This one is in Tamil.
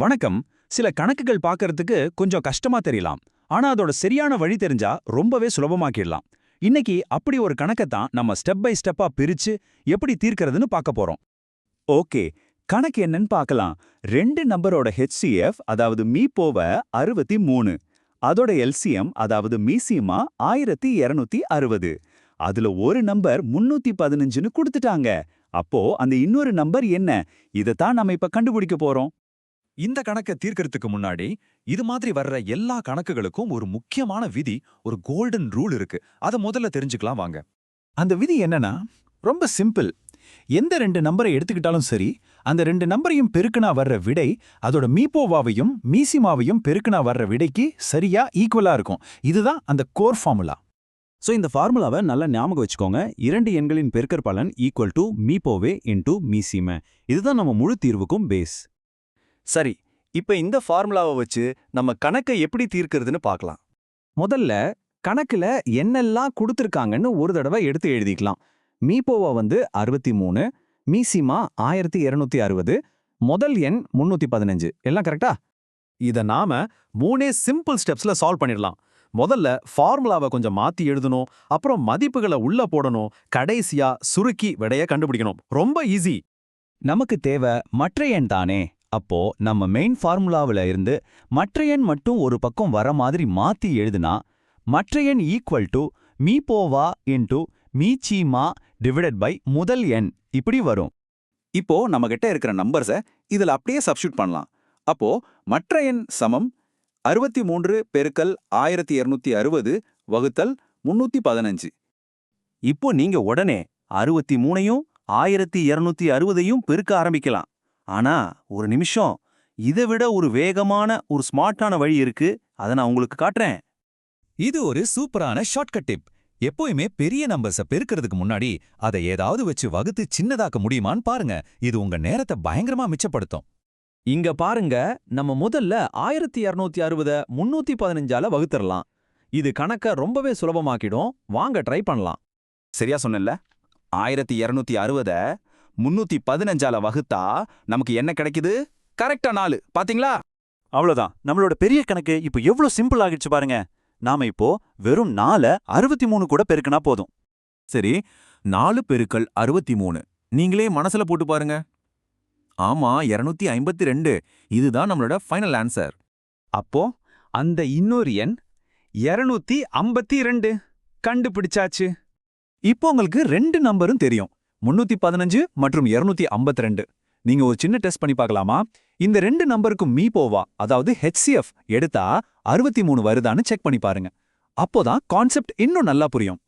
வணக்கம். சில கணக்குகள் பார்க்கறதுக்கு கொஞ்சம் கஷ்டமா தெரியலாம். ஆனா அதோட சரியான வழி தெரிஞ்சா ரொம்பவே சுலபமாக்கிடலாம். இன்னைக்கு அப்படி ஒரு கணக்கத்தான் நம்ம ஸ்டெப் பை ஸ்டெப்பா பிரிச்சு எப்படி தீர்க்கறதுன்னு பார்க்க போறோம். ஓகே, கணக்கு என்னன்னு பார்க்கலாம். ரெண்டு நம்பரோட HCF அதாவது மீபோவ 63, அதோட LCM அதாவது மீசியமா 1260. அதுல ஒரு நம்பர் 315ன்னு கொடுத்துட்டாங்க. அப்போ அந்த இன்னொரு நம்பர் என்ன? இதத்தான் நம்ம இப்ப கண்டுபிடிக்க போறோம். இந்த கணக்கை தீர்க்கறதுக்கு முன்னாடி இது மாதிரி வர்ற எல்லா கணக்குகளுக்கும் ஒரு முக்கியமான விதி, ஒரு கோல்டன் ரூல் இருக்கு. அதை முதல்ல தெரிஞ்சுக்கலாம் வாங்க. அந்த விதி என்னன்னா ரொம்ப சிம்பிள். எந்த ரெண்டு நம்பரை எடுத்துக்கிட்டாலும் சரி, அந்த ரெண்டு நம்பரையும் பெருக்குனா வர்ற விடை அதோட மீபோவாவையும் மீசிமாவையும் பெருக்குனா வர்ற விடைக்கு சரியா ஈக்குவலா இருக்கும். இதுதான் அந்த கோர் ஃபார்முலா. ஸோ இந்த ஃபார்முலாவை நல்லா ஞாபகம் வச்சுக்கோங்க. இரண்டு எண்களின் பெருக்கற் பலன் ஈக்குவல் டு மீபோவே இன்டூ மீசிம. இதுதான் நம்ம முழு தீர்வுக்கும் பேஸ். சரி, இப்ப இந்த ஃபார்முலாவை வச்சு நம்ம கணக்கை எப்படி தீர்க்கிறதுன்னு பார்க்கலாம். முதல்ல கணக்குல என்னெல்லாம் கொடுத்துருக்காங்கன்னு ஒரு தடவை எடுத்து எழுதிக்கலாம். மீபோவா 63, மீசிமா 1260, முதல் எண் 315. எல்லாம் கரெக்டா? இத நாம 3 சிம்பிள் ஸ்டெப்ஸ்ல சால்வ் பண்ணிடலாம். முதல்ல ஃபார்முலாவை கொஞ்சம் மாத்தி எழுதணும், அப்புறம் மதிப்புகளை உள்ள போடணும், கடைசியா சுருக்கி விடைய கண்டுபிடிக்கணும். ரொம்ப ஈஸி. நமக்கு தேவை மற்ற எண் தானே. அப்போ நம்ம மெயின் ஃபார்முலாவில் இருந்து மற்ற எண் மட்டும் ஒரு பக்கம் வர மாதிரி மாத்தி எழுதுனா மற்ற எண் ஈக்குவல் டு மீபோவா இன்டூ மீச்சீமா டிவைடட் பை முதல் எண் இப்படி வரும். இப்போ நம்ம கிட்ட இருக்கிற நம்பர்ஸை இதுல அப்படியே சப்ஸ்டியூட் பண்ணலாம். அப்போ மற்ற எண் சமம் 63 பெருக்கல் 1260 வகுத்தல் 315. இப்போ நீங்க உடனே 63ஐயும் 1260ஐயும் பெருக்க ஆரம்பிக்கலாம். ஆனா ஒரு நிமிஷம், இதை விட ஒரு வேகமான ஒரு ஸ்மார்ட்டான வழி இருக்கு. அதை நான் உங்களுக்கு காட்டுறேன். இது ஒரு சூப்பரான ஷார்ட்கட் டிப். எப்போயுமே பெரிய நம்பர்ஸை பெருக்கிறதுக்கு முன்னாடி அதை ஏதாவது வச்சு வகுத்து சின்னதாக்க முடியுமான்னு பாருங்க. இது உங்க நேரத்தை பயங்கரமா மிச்சப்படுத்தும். இங்க பாருங்க, நம்ம முதல்ல 1260 315ஆல வகுத்துறலாம். இது கணக்க ரொம்பவே சுலபமாக்கிடும். வாங்க ட்ரை பண்ணலாம். சரியா சொன்னேன்ல? 1260 315ஆல வகுத்தா நமக்கு என்ன கிடைக்குது? கரெக்டா 4. பாத்தீங்களா? அவ்வளவுதான். நம்மளோட பெரிய கணக்கு இப்போ எவ்வளவு சிம்பிள் ஆகிடுச்சு பாருங்க. நாம இப்போ வெறும் 4 63 கூட பெருக்கினா போதும். சரி, 4 பெருக்கல் 63 நீங்களே மனசுல போட்டு பாருங்க. ஆமா, 252. இதுதான் நம்மளோட ஃபைனல் ஆன்சர். அப்போ அந்த இன்னொரு எண் 252 கண்டுபிடிச்சாச்சு. இப்போ உங்களுக்கு ரெண்டு நம்பரும் தெரியும், 315 மற்றும் 252. நீங்க ஒரு சின்ன டெஸ்ட் பண்ணி பார்க்கலாமா? இந்த ரெண்டு நம்பருக்கும் மீபோவா அதாவது HCF எடுத்தா 63 வருதான்னு செக் பண்ணி பாருங்க. அப்போதான் கான்செப்ட் இன்னும் நல்லா புரியும்.